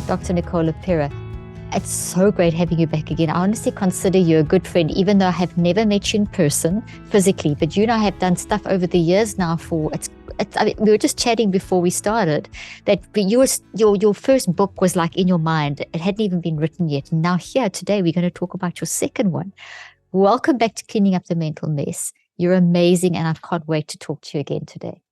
Dr. Nicole LePera. It's so great having you back again. I honestly consider you a good friend, even though I have never met you in person physically. But you and I have done stuff over the years now I mean, we were just chatting before we started that your first book was like in your mind. It hadn't even been written yet. Now here today, we're going to talk about your second one. Welcome back to Cleaning Up the Mental Mess. You're amazing, and I can't wait to talk to you again today.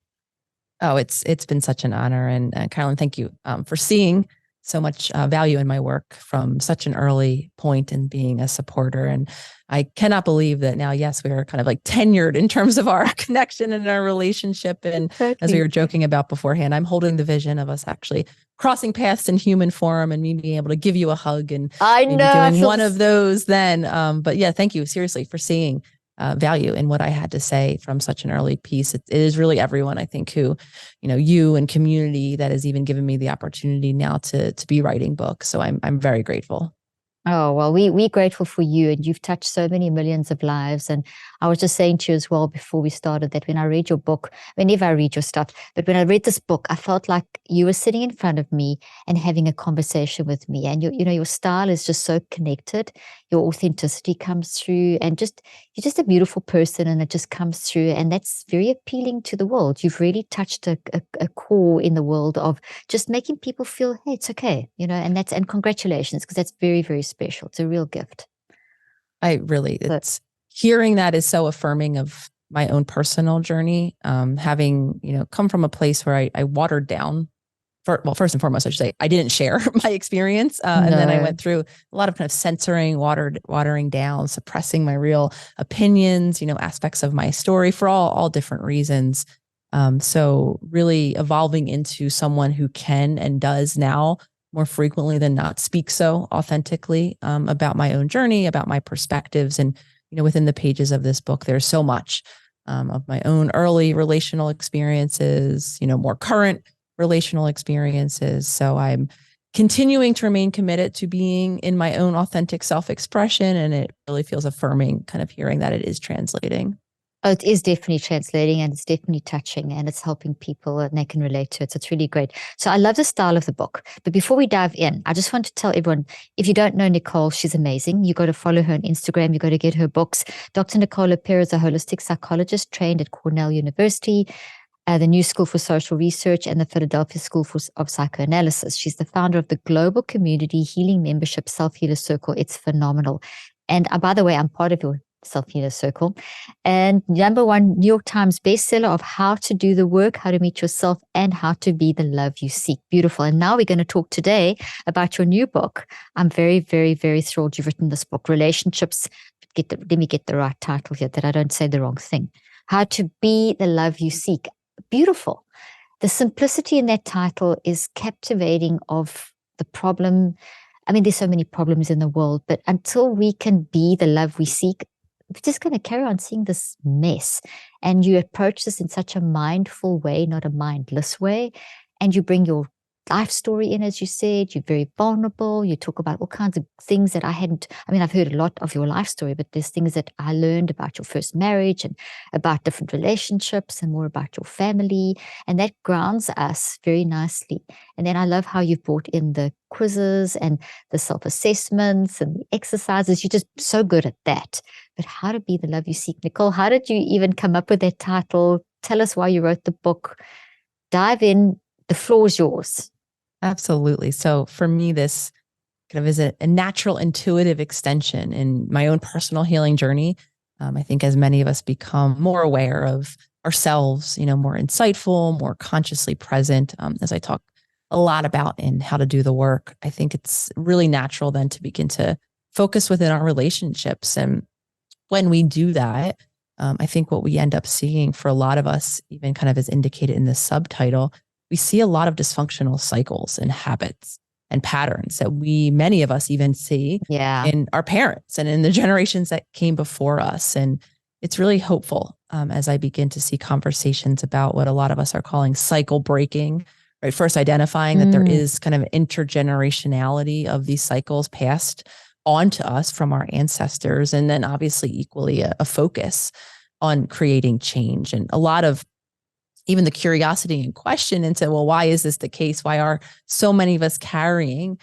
Oh, it's been such an honor. And Carolyn, thank you for seeing so much value in my work from such an early point and being a supporter. And I cannot believe that now, yes, we are kind of like tenured in terms of our connection and our relationship. And Totally. As we were joking about beforehand, I'm holding the vision of us actually crossing paths in human form and me being able to give you a hug and maybe doing one of those then. But yeah, thank you seriously for seeing value in what I had to say from such an early piece. It is really everyone, I think, who, you and community that has even given me the opportunity now to be writing books. So I'm very grateful. Oh, well, we're grateful for you, and you've touched so many millions of lives. And I was just saying to you as well before we started that when I read your book, whenever I read your stuff, but when I read this book, I felt like you were sitting in front of me and having a conversation with me. And your style is just so connected. Your authenticity comes through, and you're just a beautiful person, and it just comes through. And that's very appealing to the world. You've really touched a core in the world of just making people feel, hey, it's okay, and congratulations, because that's very, very special. It's a real gift. Hearing that is so affirming of my own personal journey. Having, come from a place where I watered down. First and foremost, I should say, I didn't share my experience. And then I went through a lot of kind of censoring, watering down, suppressing my real opinions, aspects of my story for all different reasons. So really evolving into someone who can and does now more frequently than not speak so authentically about my own journey, about my perspectives. And, within the pages of this book, there's so much of my own early relational experiences, more current relational experiences. So I'm continuing to remain committed to being in my own authentic self-expression. And it really feels affirming kind of hearing that it is translating. Oh, it is definitely translating, and it's definitely touching, and it's helping people, and they can relate to it. So it's really great. So I love the style of the book. But before we dive in, I just want to tell everyone, if you don't know Nicole, she's amazing. You got to follow her on Instagram. You got to get her books. Dr. Nicole LePera is a holistic psychologist trained at Cornell University, the New School for Social Research, and the Philadelphia School of Psychoanalysis. She's the founder of the global community healing membership Self-Healer Circle. It's phenomenal. And by the way, I'm part of your Self-Healer Circle, and #1 New York Times bestseller of How to Do the Work, How to Meet Yourself, and How to Be the Love You Seek. Beautiful. And now we're going to talk today about your new book. I'm very, very, very thrilled you've written this book, Relationships. Let me get the right title here, that I don't say the wrong thing. How to Be the Love You Seek. Beautiful. The simplicity in that title is captivating of the problem. I mean, there's so many problems in the world, but until we can be the love we seek, we're just going to carry on seeing this mess. And you approach this in such a mindful way, not a mindless way. And you bring your life story in, as you said. You're very vulnerable. You talk about all kinds of things that I've heard a lot of your life story, but there's things that I learned about your first marriage and about different relationships and more about your family. And that grounds us very nicely. And then I love how you've brought in the quizzes and the self-assessments and the exercises. You're just so good at that. But How to Be the Love You Seek. Nicole, how did you even come up with that title? Tell us why you wrote the book. Dive in. The floor is yours. Absolutely. So for me, this kind of is a natural, intuitive extension in my own personal healing journey. I think as many of us become more aware of ourselves, more insightful, more consciously present, as I talk a lot about in How to Do the Work, I think it's really natural then to begin to focus within our relationships. And when we do that, I think what we end up seeing for a lot of us, even kind of as indicated in the subtitle, we see a lot of dysfunctional cycles and habits and patterns that many of us even see in our parents and in the generations that came before us. And it's really hopeful as I begin to see conversations about what a lot of us are calling cycle breaking, right? First identifying that there is kind of intergenerationality of these cycles passed on to us from our ancestors. And then obviously equally a focus on creating change. And a lot of even the curiosity and question into, well, why is this the case? Why are so many of us carrying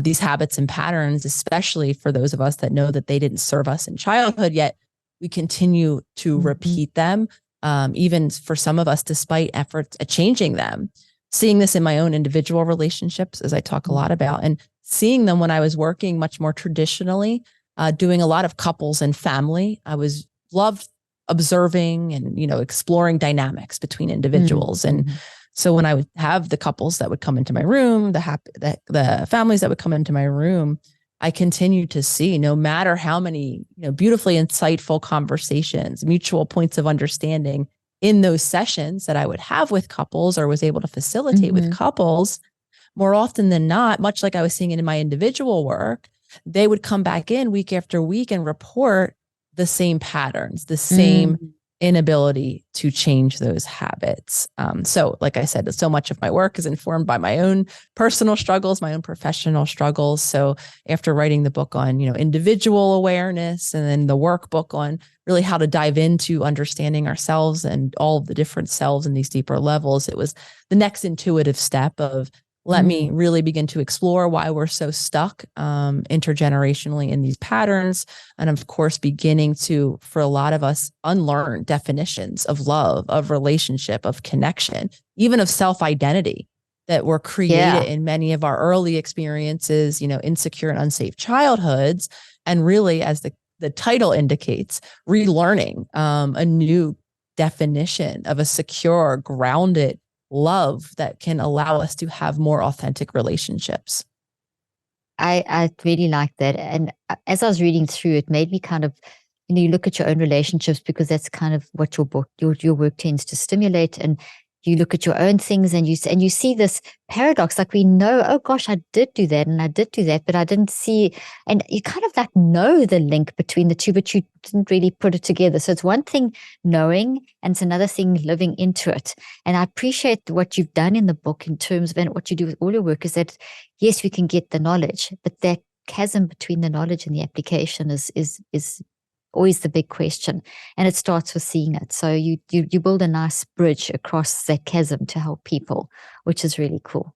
these habits and patterns, especially for those of us that know that they didn't serve us in childhood, yet we continue to repeat them, even for some of us, despite efforts at changing them. Seeing this in my own individual relationships, as I talk a lot about, and seeing them when I was working much more traditionally, doing a lot of couples and family. I was loved observing and, exploring dynamics between individuals. And so when I would have the couples that would come into my room, the families that would come into my room, I continued to see, no matter how many, beautifully insightful conversations, mutual points of understanding in those sessions that I would have with couples or was able to facilitate with couples, more often than not, much like I was seeing it in my individual work, they would come back in week after week and report the same patterns, the same inability to change those habits. So like I said, so much of my work is informed by my own personal struggles, my own professional struggles. So after writing the book on, individual awareness, and then the workbook on really how to dive into understanding ourselves and all of the different selves in these deeper levels, it was the next intuitive step of let me really begin to explore why we're so stuck intergenerationally in these patterns. And of course, beginning to, for a lot of us, unlearn definitions of love, of relationship, of connection, even of self-identity that were created in many of our early experiences, insecure and unsafe childhoods. And really, as the title indicates, relearning a new definition of a secure, grounded love that can allow us to have more authentic relationships. I really like that. And as I was reading through, it made me kind of, you look at your own relationships, because that's kind of what your book, your work tends to stimulate. And you look at your own things and you see this paradox, like we know, oh gosh, I did do that and I did do that, but I didn't see, and you kind of like know the link between the two, but you didn't really put it together. So it's one thing knowing, and it's another thing living into it. And I appreciate what you've done in the book in terms of, and what you do with all your work is that, yes, we can get the knowledge, but that chasm between the knowledge and the application is always the big question, and it starts with seeing it. So you build a nice bridge across that chasm to help people, which is really cool.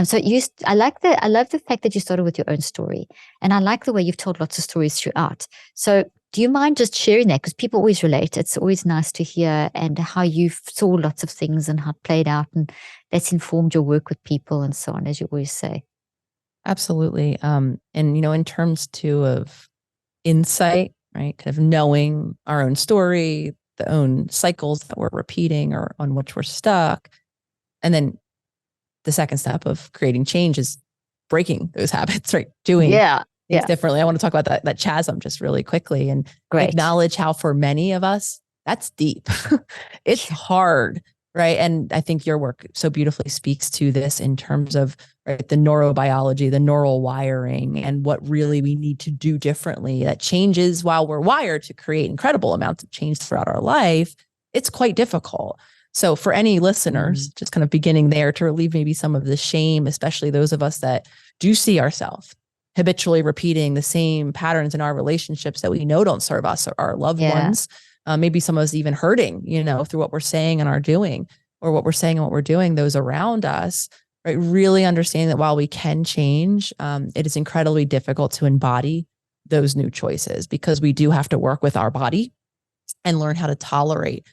So I love the fact that you started with your own story, and I like the way you've told lots of stories throughout. So do you mind just sharing that, because people always relate? It's always nice to hear, and how you saw lots of things and how it played out, and that's informed your work with people and so on, as you always say. Absolutely. And in terms too of insight, right? Kind of knowing our own story, the own cycles that we're repeating or on which we're stuck. And then the second step of creating change is breaking those habits, right? Doing things differently. I want to talk about that chasm just really quickly and acknowledge how for many of us, that's deep. It's hard, right? And I think your work so beautifully speaks to this in terms of the neurobiology, the neural wiring, and what really we need to do differently that changes while we're wired to create incredible amounts of change throughout our life. It's quite difficult. So for any listeners, just kind of beginning there to relieve maybe some of the shame, especially those of us that do see ourselves habitually repeating the same patterns in our relationships that we know don't serve us or our loved ones. Maybe some of us even hurting, through what we're saying and are doing, or what we're saying and what we're doing, those around us, right? Really understanding that while we can change, it is incredibly difficult to embody those new choices, because we do have to work with our body and learn how to tolerate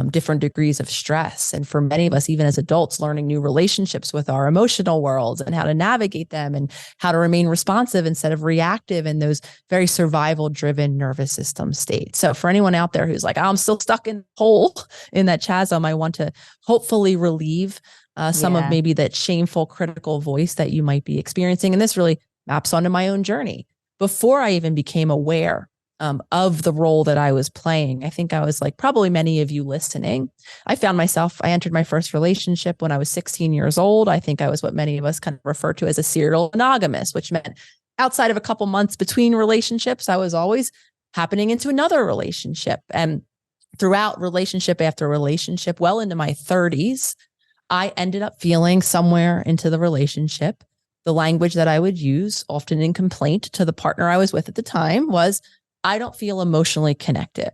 different degrees of stress. And for many of us, even as adults, learning new relationships with our emotional worlds and how to navigate them and how to remain responsive instead of reactive in those very survival driven nervous system states. So for anyone out there who's like, oh, I'm still stuck in hole in that chasm, I want to hopefully relieve some of maybe that shameful, critical voice that you might be experiencing. And this really maps onto my own journey. Before I even became aware of the role that I was playing, I think I was like probably many of you listening. I entered my first relationship when I was 16 years old. I think I was what many of us kind of refer to as a serial monogamist, which meant outside of a couple months between relationships, I was always happening into another relationship. And throughout relationship after relationship, well into my 30s, I ended up feeling somewhere into the relationship, the language that I would use, often in complaint to the partner I was with at the time, was, I don't feel emotionally connected.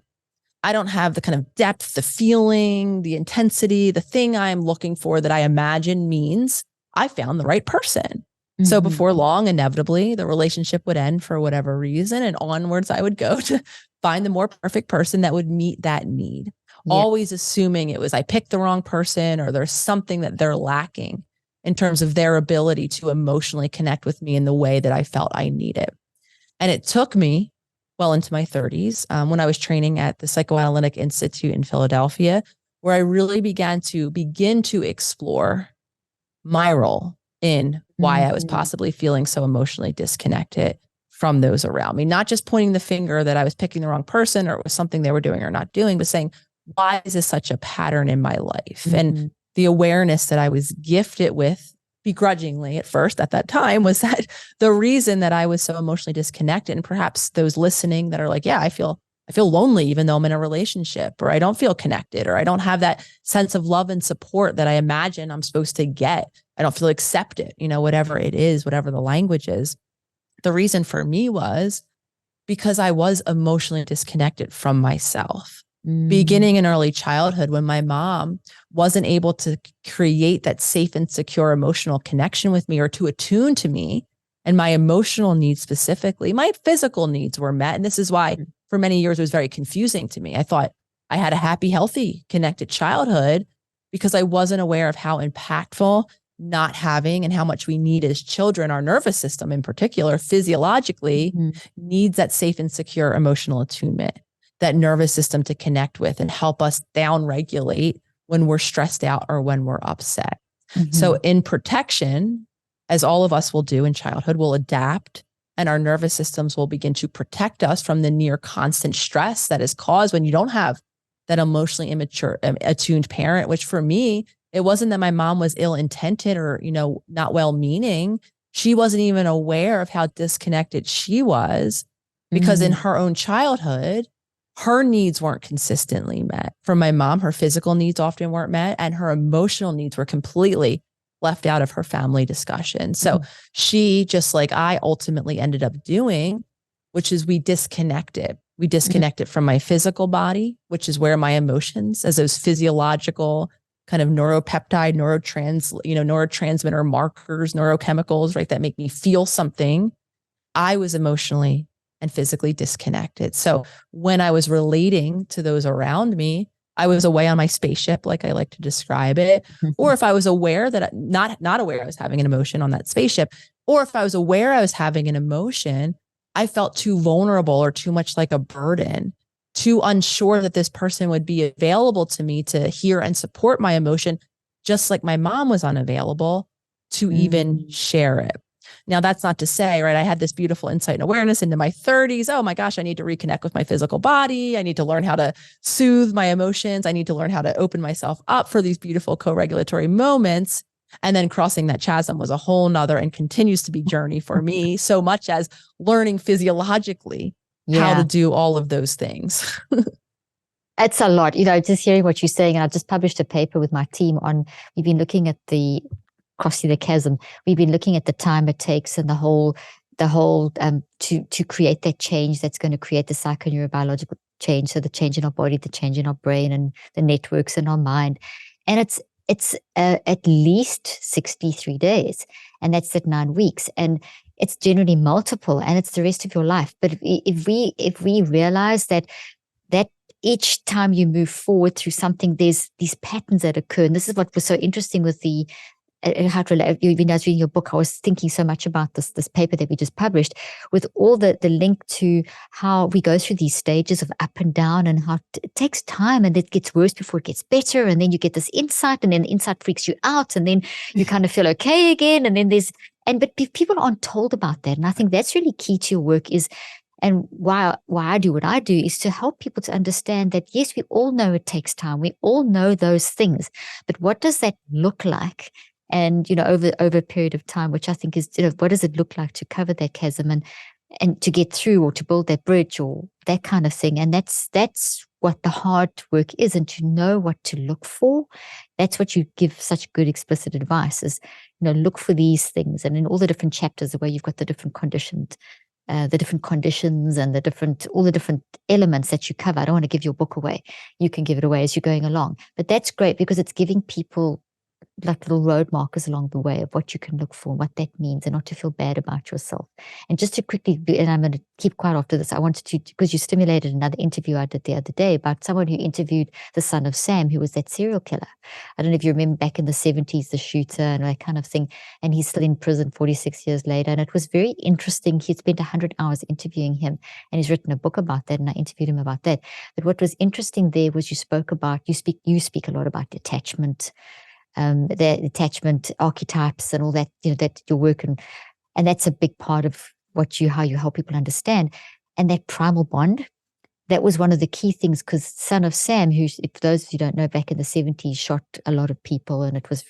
I don't have the kind of depth, the feeling, the intensity, the thing I'm looking for that I imagine means I found the right person. So before long, inevitably, the relationship would end for whatever reason, and onwards I would go to find the more perfect person that would meet that need. Yeah. Always assuming it was I picked the wrong person or there's something that they're lacking in terms of their ability to emotionally connect with me in the way that I felt I needed. And it took me well into my 30s when I was training at the Psychoanalytic Institute in Philadelphia, where I really began to explore my role in why I was possibly feeling so emotionally disconnected from those around me. Not just pointing the finger that I was picking the wrong person or it was something they were doing or not doing, but saying, why is this such a pattern in my life? And the awareness that I was gifted with begrudgingly at first at that time was that the reason that I was so emotionally disconnected, and perhaps those listening that are like, yeah, I feel lonely even though I'm in a relationship, or I don't feel connected, or I don't have that sense of love and support that I imagine I'm supposed to get. I don't feel accepted, whatever it is, whatever the language is. The reason for me was because I was emotionally disconnected from myself. Beginning in early childhood, when my mom wasn't able to create that safe and secure emotional connection with me or to attune to me and my emotional needs specifically, my physical needs were met. And this is why for many years it was very confusing to me. I thought I had a happy, healthy, connected childhood because I wasn't aware of how impactful not having and how much we need as children, our nervous system in particular, physiologically needs that safe and secure emotional attunement, that nervous system to connect with and help us down regulate when we're stressed out or when we're upset. So in protection, as all of us will do in childhood, we'll adapt and our nervous systems will begin to protect us from the near constant stress that is caused when you don't have that emotionally immature, attuned parent, which for me, it wasn't that my mom was ill-intended or, not well-meaning. She wasn't even aware of how disconnected she was because in her own childhood, her needs weren't consistently met. For my mom, her physical needs often weren't met and her emotional needs were completely left out of her family discussion. So she, just like I ultimately ended up doing, which is we disconnected. We disconnected from my physical body, which is where my emotions as those physiological kind of neuropeptide, neurotransmitter markers, neurochemicals, right, that make me feel something. I was emotionally and physically disconnected. So when I was relating to those around me, I was away on my spaceship, like I like to describe it. Or if I was aware that not aware I was having an emotion on that spaceship, or if I was aware I was having an emotion, I felt too vulnerable or too much like a burden, too unsure that this person would be available to me to hear and support my emotion, just like my mom was unavailable to even share it. Now, that's not to say, right, I had this beautiful insight and awareness into my 30s. Oh my gosh, I need to reconnect with my physical body. I need to learn how to soothe my emotions. I need to learn how to open myself up for these beautiful co-regulatory moments. And then crossing that chasm was a whole nother and continues to be journey for me, so much as learning physiologically how to do all of those things. It's a lot, just hearing what you're saying. And I just published a paper with my team on, we've been looking at the crossing the chasm. We've been looking at the time it takes and the whole to create that change that's going to create the psychoneurobiological change. So the change in our body, the change in our brain and the networks in our mind. And it's at least 63 days, and that's at 9 weeks. And it's generally multiple, and it's the rest of your life. But if we realize that each time you move forward through something, there's these patterns that occur. And this is what was so interesting with the how to relate. Even as reading your book, I was thinking so much about this paper that we just published, with all the link to how we go through these stages of up and down, and how it takes time, and it gets worse before it gets better, and then you get this insight, and then the insight freaks you out, and then you kind of feel okay again, and then but people aren't told about that, and I think that's really key to your work is. And why I do what I do is to help people to understand that, yes, we all know it takes time. We all know those things, but what does that look like? And, over a period of time, which I think is, what does it look like to cover that chasm and to get through, or to build that bridge, or that kind of thing. And that's what the hard work is. And to know what to look for, that's what you give such good explicit advice is, look for these things. And in all the different chapters where you've got the different conditions, the different conditions and all the different elements that you cover. I don't want to give your book away. You can give it away as you're going along. But that's great because it's giving people like little road markers along the way of what you can look for, what that means, and not to feel bad about yourself. And just to quickly, and I'm going to keep quiet after this, I wanted to, because you stimulated another interview I did the other day about someone who interviewed the son of Sam, who was that serial killer. I don't know if you remember back in the 70s, the shooter and that kind of thing. And he's still in prison 46 years later. And it was very interesting. He spent 100 hours interviewing him, and he's written a book about that. And I interviewed him about that. But what was interesting there was you speak a lot about attachment, the attachment archetypes and all that, that your work, and that's a big part of how you help people understand. And that primal bond, that was one of the key things, because Son of Sam, who, if those of you don't know, back in the 70s, shot a lot of people, and it was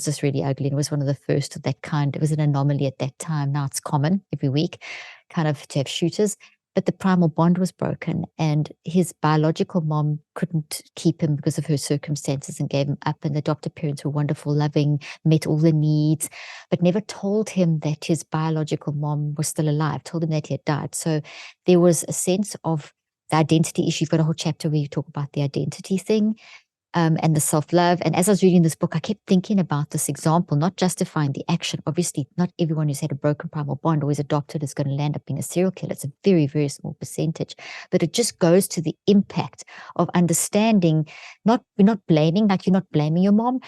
just really ugly. And it was one of the first of that kind. It was an anomaly at that time. Now it's common every week, kind of, to have shooters. But the primal bond was broken, and his biological mom couldn't keep him because of her circumstances and gave him up. And the adopted parents were wonderful, loving, met all the needs, but never told him that his biological mom was still alive, told him that he had died. So there was a sense of the identity issue. You've got a whole chapter where you talk about the identity thing. And the self-love. And as I was reading this book, I kept thinking about this example, not justifying the action. Obviously, not everyone who's had a broken primal bond or is adopted is going to land up being a serial killer. It's a very, very small percentage. But it just goes to the impact of understanding, we're not blaming, like you're not blaming your mom.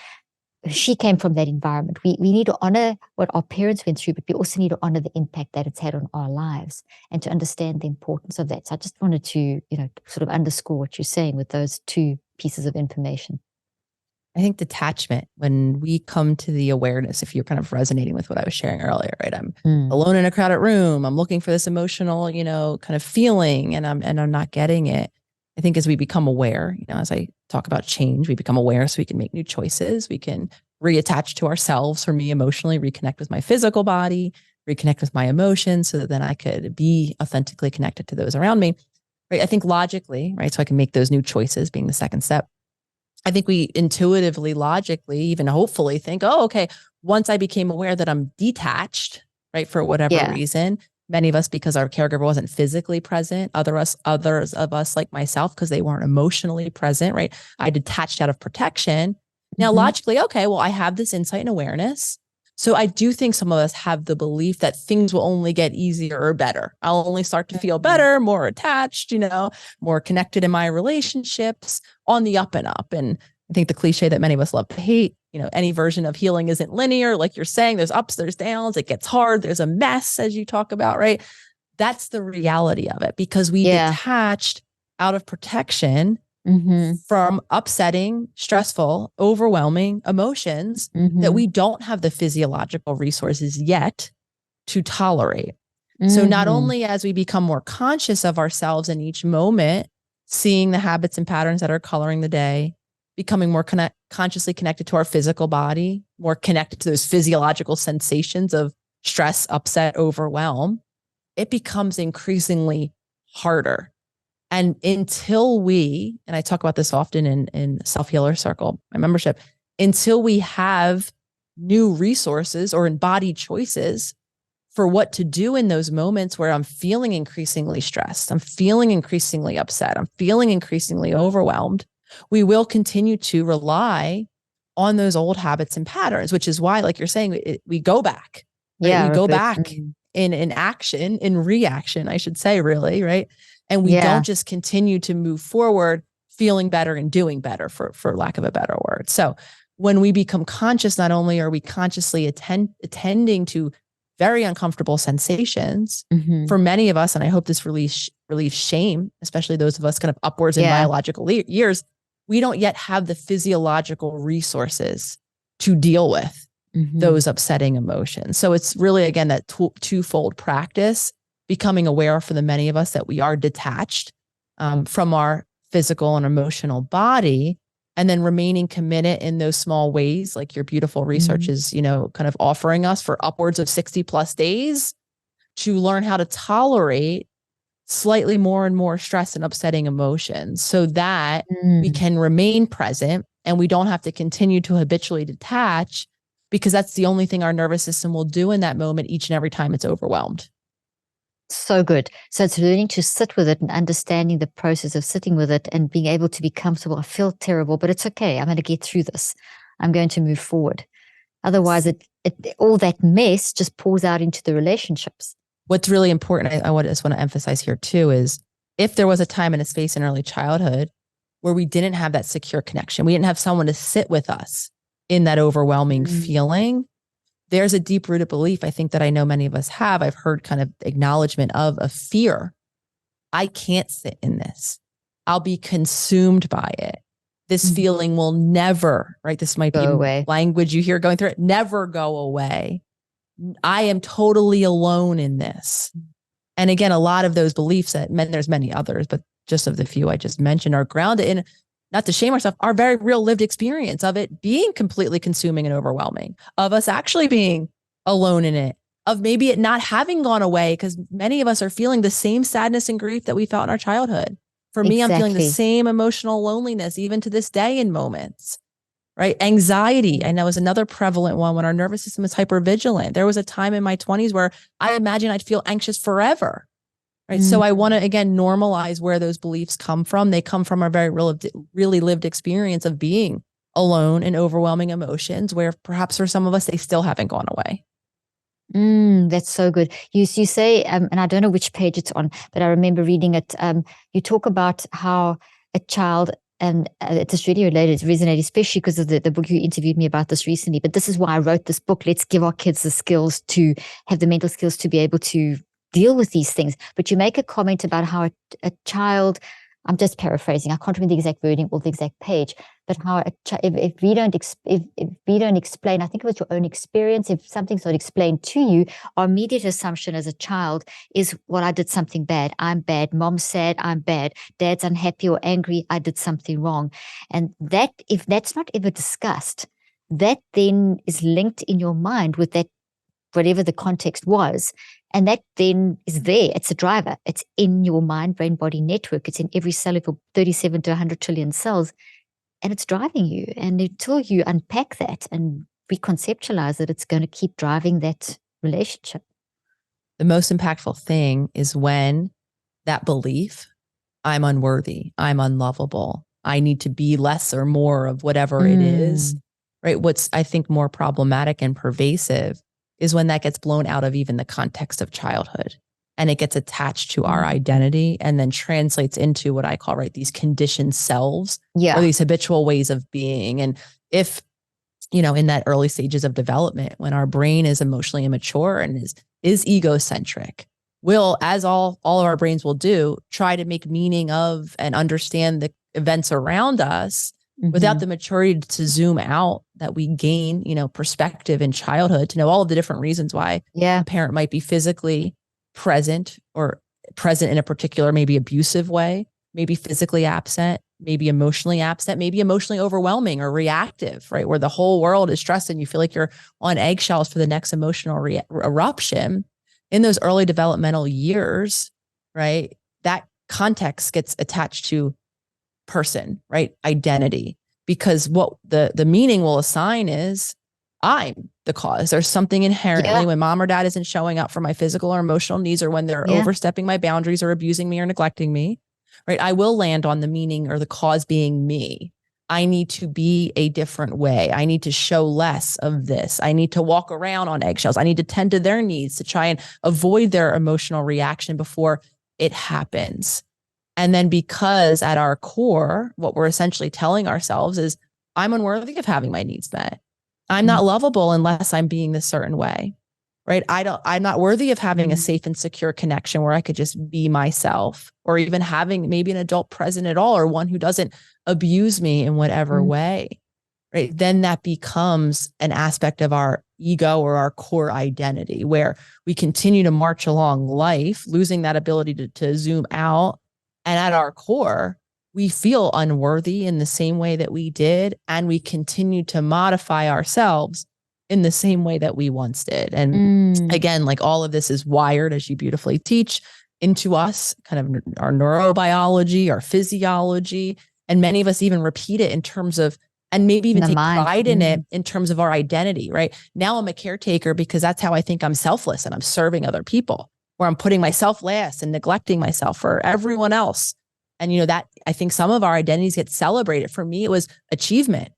She came from that environment. We need to honor what our parents went through, but we also need to honor the impact that it's had on our lives and to understand the importance of that. So I just wanted to, sort of underscore what you're saying with those two pieces of information. I think detachment, when we come to the awareness, if you're kind of resonating with what I was sharing earlier, right? I'm alone in a crowded room. I'm looking for this emotional, kind of feeling, and I'm not getting it. I think as we become aware, as I talk about change, we become aware so we can make new choices. We can reattach to ourselves, for me emotionally, reconnect with my physical body, reconnect with my emotions so that then I could be authentically connected to those around me. Right. I think logically, right. So I can make those new choices being the second step. I think we intuitively, logically, even hopefully think, oh, okay, once I became aware that I'm detached, right, for whatever reason, many of us, because our caregiver wasn't physically present, others of us like myself, because they weren't emotionally present, right? I detached out of protection. Now, logically, okay, well, I have this insight and awareness. So I do think some of us have the belief that things will only get easier or better. I'll only start to feel better, more attached, more connected in my relationships, on the up and up. And I think the cliche that many of us love to hate, any version of healing isn't linear. Like you're saying, there's ups, there's downs, it gets hard, there's a mess, as you talk about, right? That's the reality of it, because we detached out of protection from upsetting, stressful, overwhelming emotions that we don't have the physiological resources yet to tolerate. So not only as we become more conscious of ourselves in each moment, seeing the habits and patterns that are coloring the day, becoming more consciously connected to our physical body, more connected to those physiological sensations of stress, upset, overwhelm, it becomes increasingly harder. And until we, and I talk about this often in Self-Healer Circle, my membership, until we have new resources or embodied choices for what to do in those moments where I'm feeling increasingly stressed, I'm feeling increasingly upset, I'm feeling increasingly overwhelmed, we will continue to rely on those old habits and patterns, which is why, like you're saying, we go back. Right? Yeah. We go back in action, in reaction, I should say, really, right? And we don't just continue to move forward feeling better and doing better, for lack of a better word. So when we become conscious, not only are we consciously attending to very uncomfortable sensations, for many of us, and I hope this relieves shame, especially those of us kind of upwards in biological years, we don't yet have the physiological resources to deal with those upsetting emotions. So it's really, again, that twofold practice, becoming aware for the many of us that we are detached from our physical and emotional body, and then remaining committed in those small ways, like your beautiful research is, kind of offering us for upwards of 60 plus days to learn how to tolerate slightly more and more stress and upsetting emotions so that we can remain present and we don't have to continue to habitually detach, because that's the only thing our nervous system will do in that moment each and every time it's overwhelmed. So good. So it's learning to sit with it and understanding the process of sitting with it and being able to be comfortable. I feel terrible, but it's okay. I'm going to get through this. I'm going to move forward. Otherwise, it all that mess just pours out into the relationships. What's really important, just want to emphasize here too, is if there was a time and a space in early childhood where we didn't have that secure connection, we didn't have someone to sit with us in that overwhelming feeling, there's a deep rooted belief, I think, that I know many of us have. I've heard kind of acknowledgement of a fear. I can't sit in this. I'll be consumed by it. This feeling will never, right? This might be away. Language you hear going through it, never go away. I am totally alone in this. And again, a lot of those beliefs there's many others, but just of the few I just mentioned are grounded in, not to shame ourselves, our very real lived experience of it being completely consuming and overwhelming, of us actually being alone in it, of maybe it not having gone away, because many of us are feeling the same sadness and grief that we felt in our childhood. For me, I'm feeling the same emotional loneliness even to this day in moments. Right? Anxiety, I know, is another prevalent one when our nervous system is hypervigilant. There was a time in my 20s where I imagined I'd feel anxious forever. Right. So I want to, again, normalize where those beliefs come from. They come from our very really lived experience of being alone in overwhelming emotions, where perhaps for some of us, they still haven't gone away. That's so good. You say, and I don't know which page it's on, but I remember reading it. You talk about how a child, and it's really related, it's resonated, especially because of the book you interviewed me about this recently. But this is why I wrote this book. Let's give our kids the skills to have the mental skills to be able to deal with these things. But you make a comment about how a child, I'm just paraphrasing, I can't remember the exact wording or the exact page, but how if we don't explain, I think it was your own experience, if something's not explained to you, our immediate assumption as a child is, well, I did something bad, I'm bad, mom's sad, I'm bad, dad's unhappy or angry, I did something wrong. And that, if that's not ever discussed, that then is linked in your mind with that, whatever the context was. And that then is there. It's a driver. It's in your mind, brain, body network. It's in every cell of your 37 to 100 trillion cells. And it's driving you. And until you unpack that and reconceptualize it, it's going to keep driving that relationship. The most impactful thing is when that belief, I'm unworthy, I'm unlovable, I need to be less or more of whatever it is, right? What's, I think, more problematic and pervasive is when that gets blown out of even the context of childhood and it gets attached to our identity and then translates into what I call, right, these conditioned selves or these habitual ways of being. And if, in that early stages of development, when our brain is emotionally immature and is egocentric, will, as all of our brains will do, try to make meaning of and understand the events around us without the maturity to zoom out that we gain, perspective in childhood to know all of the different reasons why a parent might be physically present or present in a particular, maybe abusive way, maybe physically absent, maybe emotionally absent, maybe emotionally overwhelming or reactive, right? Where the whole world is stressed and you feel like you're on eggshells for the next emotional eruption. In those early developmental years, right? That context gets attached to person, right? Identity, because what the meaning will assign is I'm the cause. There's something inherently when mom or dad isn't showing up for my physical or emotional needs, or when they're overstepping my boundaries or abusing me or neglecting me, right? I will land on the meaning or the cause being me. I need to be a different way. I need to show less of this. I need to walk around on eggshells. I need to tend to their needs to try and avoid their emotional reaction before it happens. And then because at our core, what we're essentially telling ourselves is, I'm unworthy of having my needs met. I'm not lovable unless I'm being this certain way, right? I'm not worthy of having a safe and secure connection where I could just be myself, or even having maybe an adult present at all, or one who doesn't abuse me in whatever way, right? Then that becomes an aspect of our ego or our core identity, where we continue to march along life, losing that ability to zoom out. And at our core, we feel unworthy in the same way that we did. And we continue to modify ourselves in the same way that we once did. And again, like all of this is wired, as you beautifully teach, into us, kind of our neurobiology, our physiology. And many of us even repeat it in terms of, and maybe even take pride in it in terms of our identity, right? Now I'm a caretaker because that's how I think I'm selfless and I'm serving other people. where I'm putting myself last and neglecting myself for everyone else. And, that I think some of our identities get celebrated. For me, it was achievement,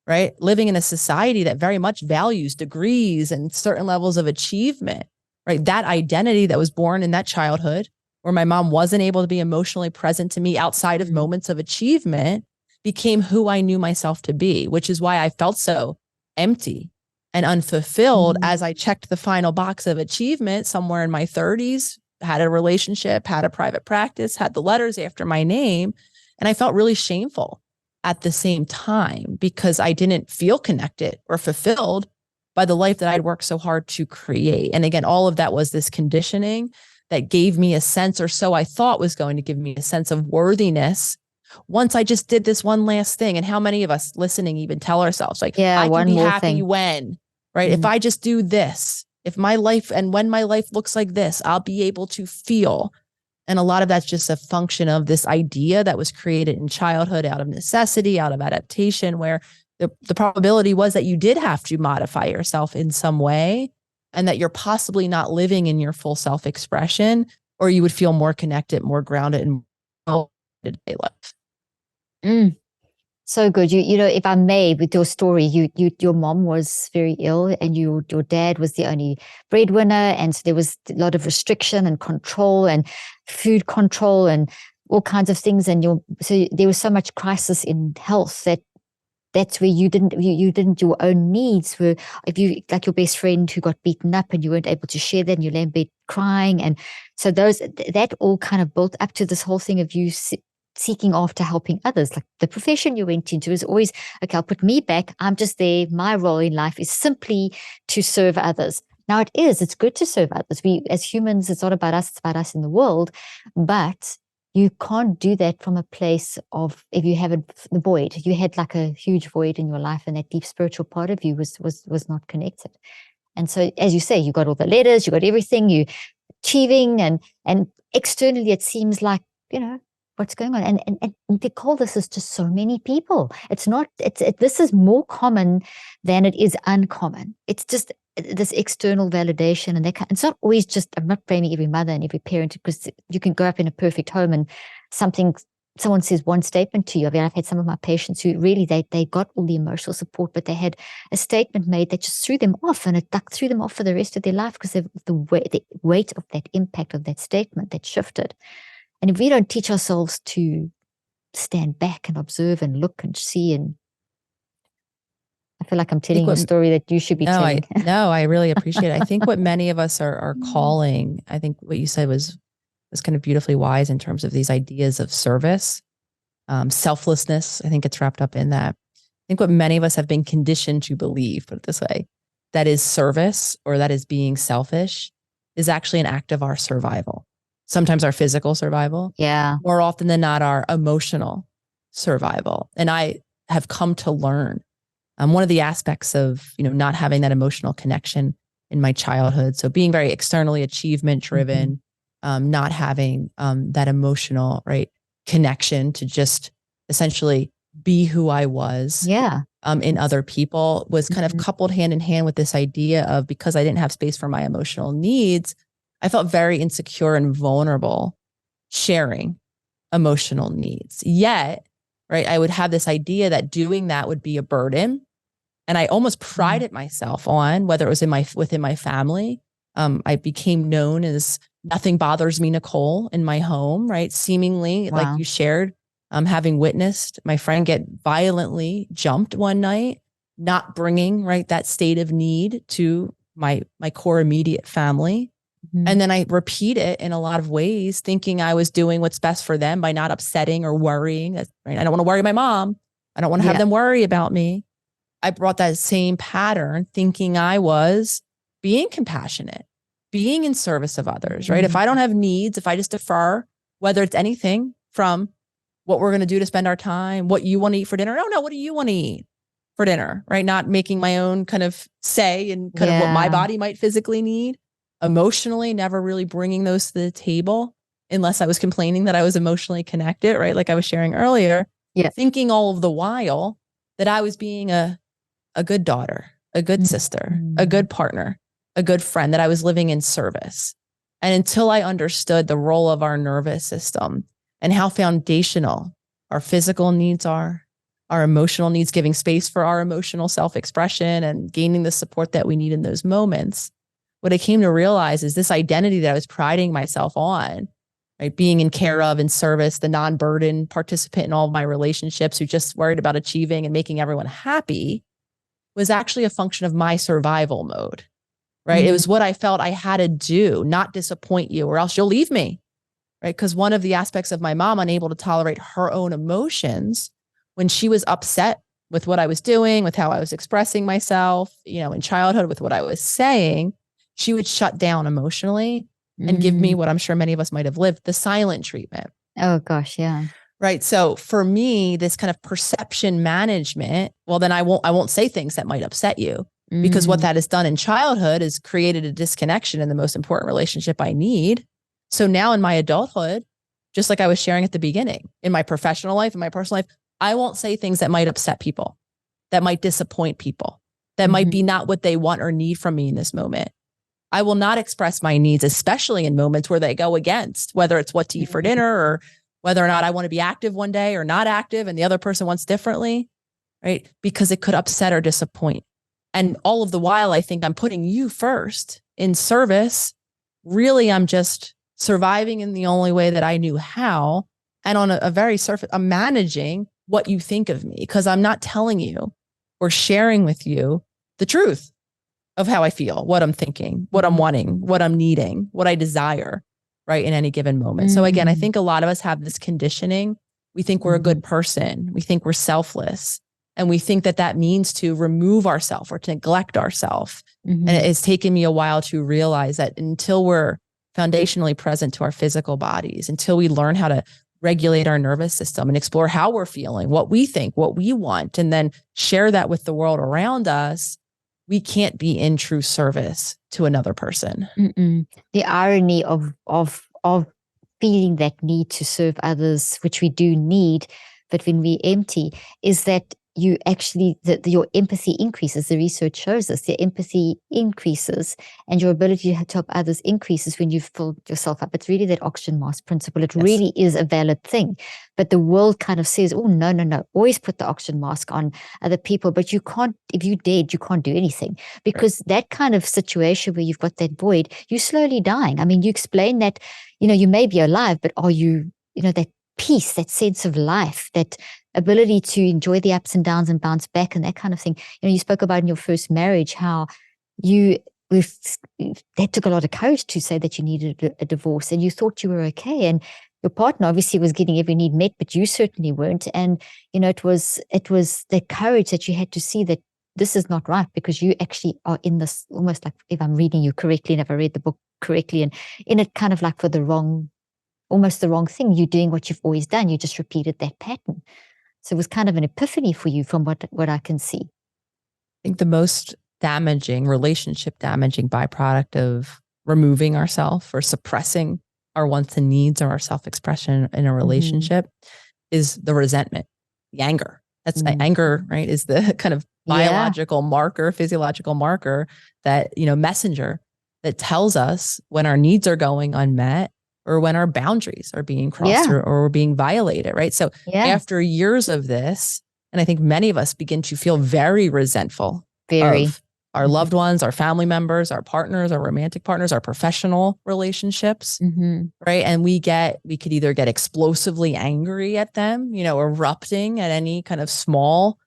right? Living in a society that very much values degrees and certain levels of achievement, right? That identity that was born in that childhood where my mom wasn't able to be emotionally present to me outside of moments of achievement became who I knew myself to be, which is why I felt so empty and unfulfilled as I checked the final box of achievement somewhere in my 30s, had a relationship, had a private practice, had the letters after my name. And I felt really shameful at the same time because I didn't feel connected or fulfilled by the life that I'd worked so hard to create. And again, all of that was this conditioning that gave me a sense, or so I thought was going to give me a sense of worthiness once I just did this one last thing. And how many of us listening even tell ourselves, like, I can be happy when, right? If I just do this, if my life and when my life looks like this, I'll be able to feel. And a lot of that's just a function of this idea that was created in childhood out of necessity, out of adaptation, where the probability was that you did have to modify yourself in some way and that you're possibly not living in your full self-expression, or you would feel more connected, more grounded, and more day-to-day life. So good. If I may, with your story, your mom was very ill, and your dad was the only breadwinner, and so there was a lot of restriction and control and food control and all kinds of things. And so there was so much crisis in health that's where you didn't your own needs were, if you, like your best friend who got beaten up and you weren't able to share that and you lay in bed crying. And so that all kind of built up to this whole thing of you seeking after helping others. Like the profession you went into is always, okay, I'll put me back. I'm just there. My role in life is simply to serve others. Now it's good to serve others. We, as humans, it's not about us, it's about us in the world. But you can't do that from a place of, if you have the void, you had like a huge void in your life, and that deep spiritual part of you was not connected. And so, as you say, you got all the letters, you got everything, you achieving, and externally it seems like, what's going on. And Nicole, this is just so many people. It's not, this is more common than it is uncommon. It's just this external validation, and it's not always just, I'm not blaming every mother and every parent, because you can grow up in a perfect home and someone says one statement to you. I mean, I've had some of my patients who really, they got all the emotional support, but they had a statement made that just threw them off, and it threw them off for the rest of their life because the weight of that impact of that statement that shifted. And if we don't teach ourselves to stand back and observe and look and see, and I feel like I'm telling you a story that you should be telling. I really appreciate it. I think what many of us are calling, I think what you said was kind of beautifully wise in terms of these ideas of service, selflessness. I think it's wrapped up in that. I think what many of us have been conditioned to believe, put it this way, that is service, or that is being selfish, is actually an act of our survival. Sometimes our physical survival. Yeah. More often than not, our emotional survival. And I have come to learn one of the aspects of, not having that emotional connection in my childhood. So being very externally achievement driven, not having that emotional, right, connection to just essentially be who I was. Yeah. In other people was kind of coupled hand in hand with this idea of, because I didn't have space for my emotional needs, I felt very insecure and vulnerable sharing emotional needs. Yet, right, I would have this idea that doing that would be a burden. And I almost prided myself on, whether it was within my family. I became known as nothing bothers me, Nicole, in my home, right? Seemingly, like you shared, having witnessed my friend get violently jumped one night, not bringing, right, that state of need to my core immediate family. And then I repeat it in a lot of ways, thinking I was doing what's best for them by not upsetting or worrying. Right? I don't want to worry my mom. I don't want to have them worry about me. I brought that same pattern, thinking I was being compassionate, being in service of others, right? If I don't have needs, if I just defer, whether it's anything from what we're going to do to spend our time, what you want to eat for dinner. No, what do you want to eat for dinner, right? Not making my own kind of say and kind of what my body might physically need. Emotionally, never really bringing those to the table unless I was complaining that I was emotionally connected, right? Like I was sharing earlier, thinking all of the while that I was being a good daughter, a good sister, a good partner, a good friend, that I was living in service. And until I understood the role of our nervous system and how foundational our physical needs are, our emotional needs, giving space for our emotional self-expression and gaining the support that we need in those moments, what I came to realize is this identity that I was priding myself on, right? Being in care of and service, the non-burden participant in all of my relationships who just worried about achieving and making everyone happy, was actually a function of my survival mode, right? It was what I felt I had to do, not disappoint you or else you'll leave me, right? Because one of the aspects of my mom, unable to tolerate her own emotions, when she was upset with what I was doing, with how I was expressing myself, in childhood, with what I was saying, she would shut down emotionally and give me what I'm sure many of us might have lived, the silent treatment. Oh gosh, yeah. Right. So for me, this kind of perception management, well, then I won't say things that might upset you, because what that has done in childhood is created a disconnection in the most important relationship I need. So now in my adulthood, just like I was sharing at the beginning, in my professional life, in my personal life, I won't say things that might upset people, that might disappoint people, that might be not what they want or need from me in this moment. I will not express my needs, especially in moments where they go against, whether it's what to eat for dinner or whether or not I want to be active one day or not active and the other person wants differently, right? Because it could upset or disappoint. And all of the while, I think I'm putting you first in service. Really, I'm just surviving in the only way that I knew how. And on a very surface, I'm managing what you think of me because I'm not telling you or sharing with you the truth of how I feel, what I'm thinking, what I'm wanting, what I'm needing, what I desire, right, in any given moment. So again, I think a lot of us have this conditioning. We think we're a good person. We think we're selfless. And we think that that means to remove ourselves or to neglect ourselves. And it's taken me a while to realize that until we're foundationally present to our physical bodies, until we learn how to regulate our nervous system and explore how we're feeling, what we think, what we want, and then share that with the world around us, we can't be in true service to another person. The irony of feeling that need to serve others, which we do need, but when we empty, is that you actually your empathy increases. The research shows us the empathy increases and your ability to help others increases when you've filled yourself up. It's really that oxygen mask principle. It really is a valid thing. But the world kind of says, oh, no, always put the oxygen mask on other people. But you can't, if you're dead, you can't do anything. Because that kind of situation where you've got that void, you're slowly dying. I mean, you explain that, you may be alive, but are you, that peace, that sense of life, that ability to enjoy the ups and downs and bounce back and that kind of thing. You spoke about in your first marriage how that took a lot of courage to say that you needed a divorce and you thought you were okay. And your partner obviously was getting every need met, but you certainly weren't. And, it was the courage that you had to see that this is not right because you actually are in this almost like, if I'm reading you correctly and if I read the book correctly, and in it kind of like for almost the wrong thing. You're doing what you've always done. You just repeated that pattern. So it was kind of an epiphany for you from what I can see. I think the most relationship damaging byproduct of removing ourselves or suppressing our wants and needs or our self-expression in a relationship is the resentment, the anger. That's anger, right? Is the kind of biological marker, physiological marker that, messenger that tells us when our needs are going unmet or when our boundaries are being crossed or we're being violated, right? So after years of this, and I think many of us begin to feel very resentful of our loved ones, our family members, our partners, our romantic partners, our professional relationships, right? And we could either get explosively angry at them, erupting at any kind of small,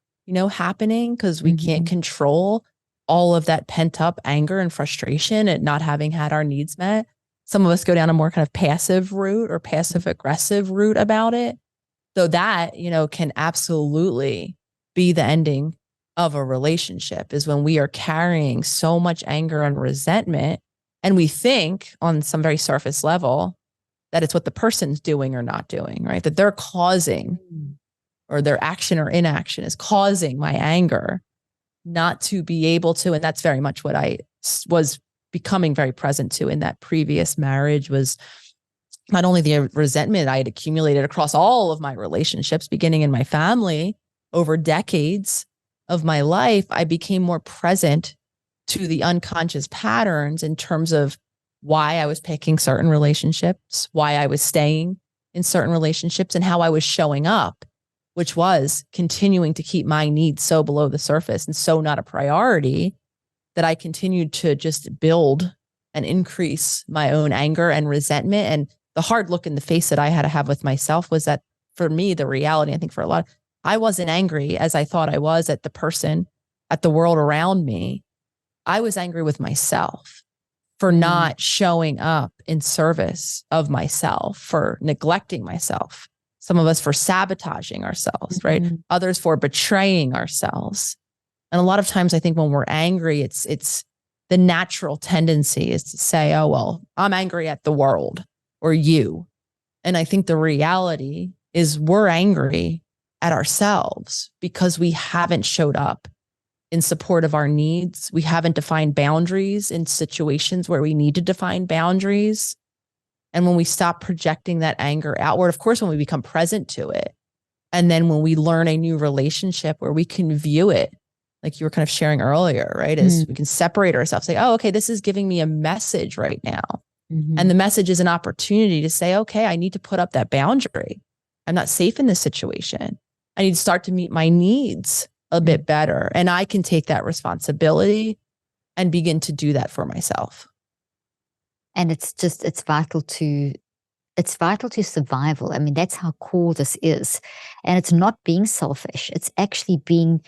happening because we can't control all of that pent up anger and frustration at not having had our needs met. Some of us go down a more kind of passive route or passive aggressive route about it. So that, can absolutely be the ending of a relationship, is when we are carrying so much anger and resentment and we think on some very surface level that it's what the person's doing or not doing, right? That they're causing, or their action or inaction is causing my anger not to be able to. And that's very much what I was becoming very present to in that previous marriage, was not only the resentment I had accumulated across all of my relationships, beginning in my family over decades of my life, I became more present to the unconscious patterns in terms of why I was picking certain relationships, why I was staying in certain relationships, and how I was showing up, which was continuing to keep my needs so below the surface and so not a priority that I continued to just build and increase my own anger and resentment. And the hard look in the face that I had to have with myself was that, for me, the reality, I think for a lot, I wasn't angry as I thought I was at the person, at the world around me. I was angry with myself for not showing up in service of myself, for neglecting myself. Some of us for sabotaging ourselves, right? Others for betraying ourselves. And a lot of times I think when we're angry, it's the natural tendency is to say, oh, well, I'm angry at the world or you. And I think the reality is we're angry at ourselves because we haven't showed up in support of our needs. We haven't defined boundaries in situations where we need to define boundaries. And when we stop projecting that anger outward, of course, when we become present to it, and then when we learn a new relationship where we can view it, like you were kind of sharing earlier, right? Is we can separate ourselves, say, oh, okay, this is giving me a message right now. And the message is an opportunity to say, okay, I need to put up that boundary. I'm not safe in this situation. I need to start to meet my needs a bit better. And I can take that responsibility and begin to do that for myself. And it's vital to survival. I mean, that's how core this is. And it's not being selfish. It's actually being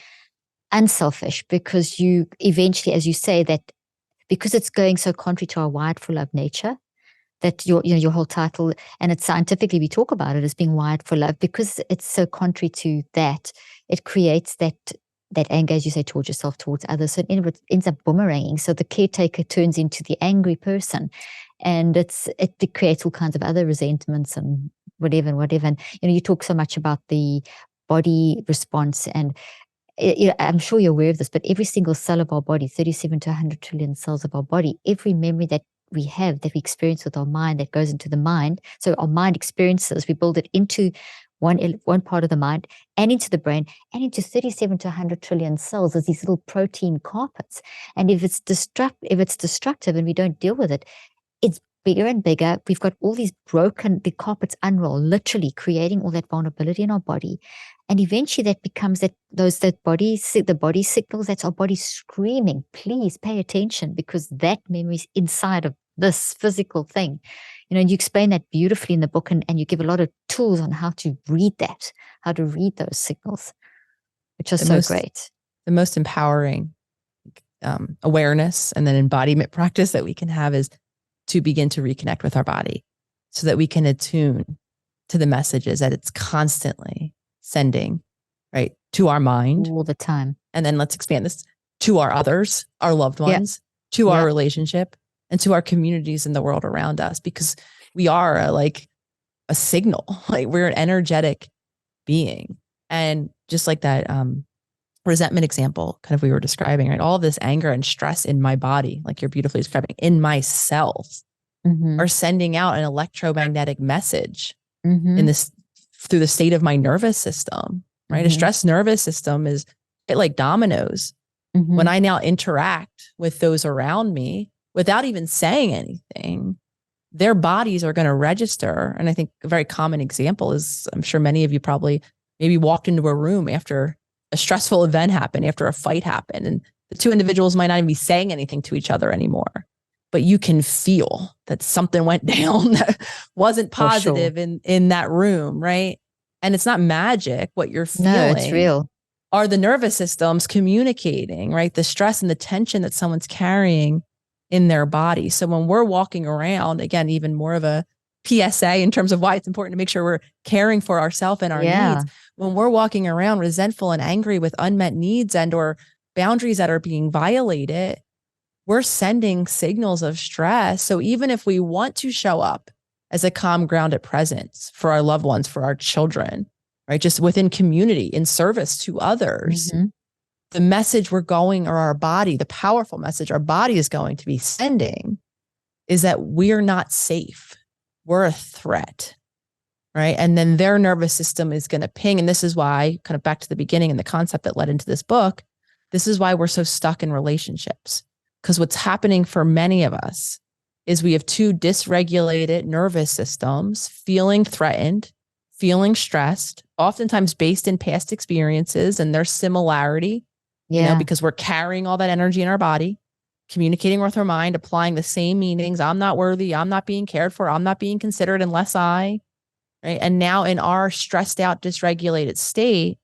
unselfish, because you eventually, as you say, that because it's going so contrary to our wired for love nature, that your whole title, and it's scientifically, we talk about it as being wired for love, because it's so contrary to that, it creates that anger, as you say, towards yourself, towards others. So it ends up boomeranging. So the caretaker turns into the angry person, and it creates all kinds of other resentments and whatever. And you talk so much about the body response, and I'm sure you're aware of this, but every single cell of our body, 37 to 100 trillion cells of our body, every memory that we have, that we experience with our mind, that goes into the mind. So our mind experiences, we build it into one part of the mind and into the brain and into 37 to 100 trillion cells as these little protein carpets. And if it's destructive and we don't deal with it, it's bigger and bigger. We've got all these broken, the carpets unroll, literally creating all that vulnerability in our body. And eventually that becomes the body signals, that's our body screaming, please pay attention, because that memory is inside of this physical thing. You explain that beautifully in the book, and you give a lot of tools on how to read those signals, which are so great. The most empowering awareness and then embodiment practice that we can have is to begin to reconnect with our body so that we can attune to the messages that it's constantly sending, right, to our mind all the time. And then let's expand this to our others, our loved ones, to our relationship, and to our communities in the world around us, because we are a signal, like we're an energetic being. And just like that resentment example kind of we were describing, right? All of this anger and stress in my body, like you're beautifully describing, in my cells are sending out an electromagnetic message in this through the state of my nervous system, right? A stressed nervous system is hit like dominoes. When I now interact with those around me without even saying anything, their bodies are going to register. And I think a very common example is, I'm sure many of you probably maybe walked into a room after a stressful event happened, after a fight happened, and the two individuals might not even be saying anything to each other anymore, but you can feel that something went down that wasn't positive in that room, right? And it's not magic. What you're feeling, no, it's real, are the nervous systems communicating, right? The stress and the tension that someone's carrying in their body. So when we're walking around, again, even more of a PSA in terms of why it's important to make sure we're caring for ourselves and our needs. When we're walking around resentful and angry with unmet needs and or boundaries that are being violated, we're sending signals of stress. So even if we want to show up as a calm, grounded presence for our loved ones, for our children, right? Just within community, in service to others, the message we're going, or our body, the powerful message our body is going to be sending is that we're not safe. We're a threat, right? And then their nervous system is going to ping. And this is why, kind of back to the beginning and the concept that led into this book, this is why we're so stuck in relationships. Because what's happening for many of us is we have two dysregulated nervous systems, feeling threatened, feeling stressed, oftentimes based in past experiences and their similarity, because we're carrying all that energy in our body, communicating with our mind, applying the same meanings. I'm not worthy. I'm not being cared for. I'm not being considered unless I, right? And now in our stressed out, dysregulated state,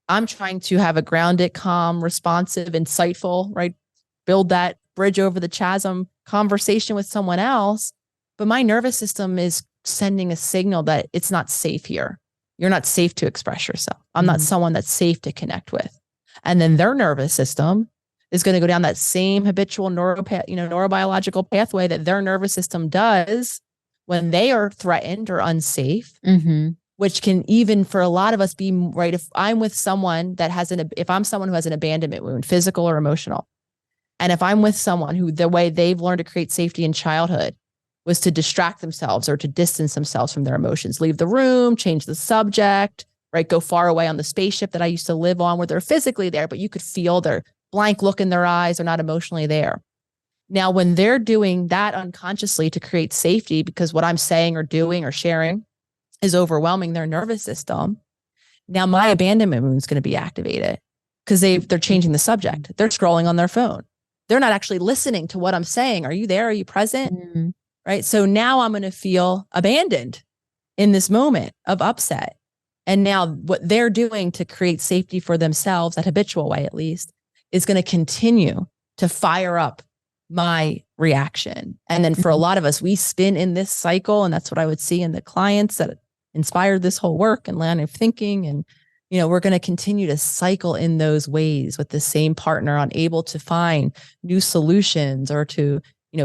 I'm trying to have a grounded, calm, responsive, insightful, right? Build that bridge over the chasm conversation with someone else. But my nervous system is sending a signal that it's not safe here. You're not safe to express yourself. I'm not someone that's safe to connect with. And then their nervous system is going to go down that same habitual neurobiological pathway that their nervous system does when they are threatened or unsafe, which can even for a lot of us be right. If I'm with someone that if I'm someone who has an abandonment wound, physical or emotional, and if I'm with someone who the way they've learned to create safety in childhood was to distract themselves or to distance themselves from their emotions, leave the room, change the subject, right? Go far away on the spaceship that I used to live on where they're physically there, but you could feel their blank look in their eyes. They're not emotionally there. Now, when they're doing that unconsciously to create safety, because what I'm saying or doing or sharing is overwhelming their nervous system, now my abandonment wound is going to be activated because they're changing the subject. They're scrolling on their phone. They're not actually listening to what I'm saying. Are you there? Are you present? Right? So now I'm going to feel abandoned in this moment of upset. And now what they're doing to create safety for themselves, that habitual way at least, is going to continue to fire up my reaction. And then for a lot of us, we spin in this cycle. And that's what I would see in the clients that inspired this whole work and line of thinking. And, we're going to continue to cycle in those ways with the same partner, unable to find new solutions or to,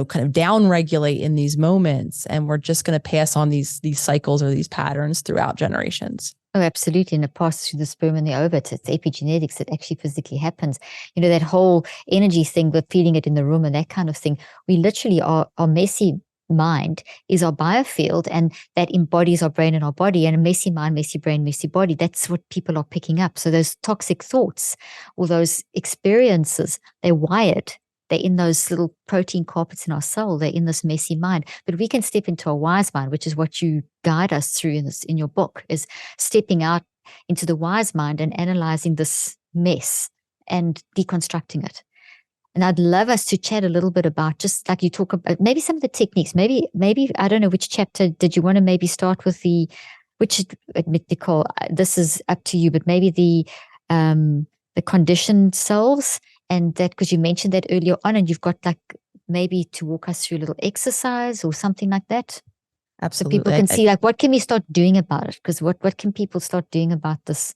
kind of down regulate in these moments. And we're just going to pass on these cycles or these patterns throughout generations. Oh, absolutely. And it passes through the sperm and the ovate. It's epigenetics. It actually physically happens. That whole energy thing, we're feeling it in the room and that kind of thing. We literally our messy mind is our biofield, and that embodies our brain and our body. And a messy mind, messy brain, messy body. That's what people are picking up. So those toxic thoughts or those experiences, they're wired. They're in those little protein carpets in our soul. They're in this messy mind. But we can step into a wise mind, which is what you guide us through in your book, is stepping out into the wise mind and analyzing this mess and deconstructing it. And I'd love us to chat a little bit about, just like you talk about, maybe some of the techniques. Maybe I don't know which chapter did you want to maybe start with Nicole, this is up to you, but maybe the conditioned selves. And that, because you mentioned that earlier on, and you've got like maybe to walk us through a little exercise or something like that. Absolutely. So people can see like, what can we start doing about it? Because what can people start doing about this?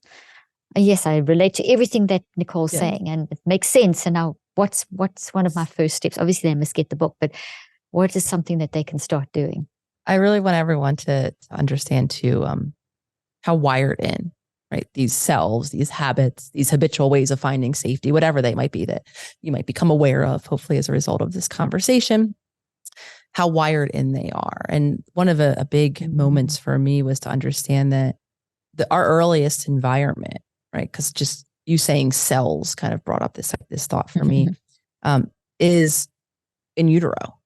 Yes, I relate to everything that Nicole's saying, and it makes sense. And now what's one of my first steps? Obviously they must get the book, but what is something that they can start doing? I really want everyone to understand too, how wired in, right? These selves, these habits, these habitual ways of finding safety, whatever they might be that you might become aware of, hopefully as a result of this conversation, how wired in they are. And one of a big moments for me was to understand that our earliest environment, right? Because just you saying cells kind of brought up this thought for me, is in utero,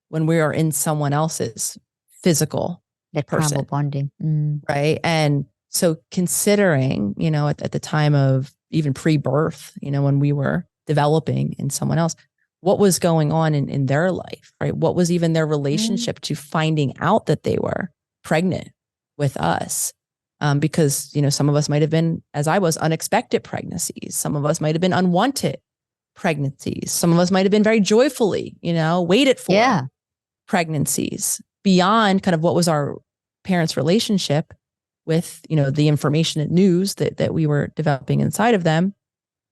when we are in someone else's physical that person, primal bonding, right? And so considering, at the time of even pre-birth, when we were developing in someone else, what was going on in their life, right? What was even their relationship to finding out that they were pregnant with us? Because, some of us might have been, as I was, unexpected pregnancies. Some of us might have been unwanted pregnancies. Some of us might have been very joyfully, waited for pregnancies beyond kind of what was our parents' relationship with, the information and news that we were developing inside of them.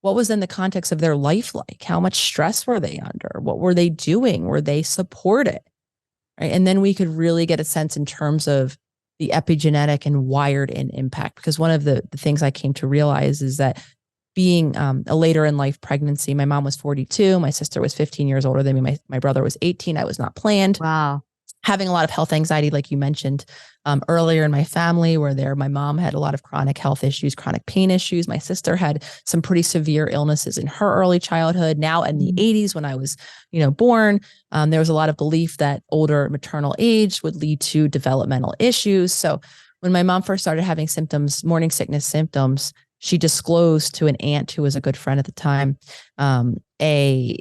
What was in the context of their life like? How much stress were they under? What were they doing? Were they supported? Right? And then we could really get a sense in terms of the epigenetic and wired in impact. Because one of the things I came to realize is that being a later in life pregnancy, my mom was 42. My sister was 15 years older than me. My brother was 18. I was not planned. Wow. having a lot of health anxiety, like you mentioned earlier in my family, my mom had a lot of chronic health issues, chronic pain issues. My sister had some pretty severe illnesses in her early childhood. Now in the 80s, when I was, born, there was a lot of belief that older maternal age would lead to developmental issues. So when my mom first started having symptoms, morning sickness symptoms, she disclosed to an aunt who was a good friend at the time, a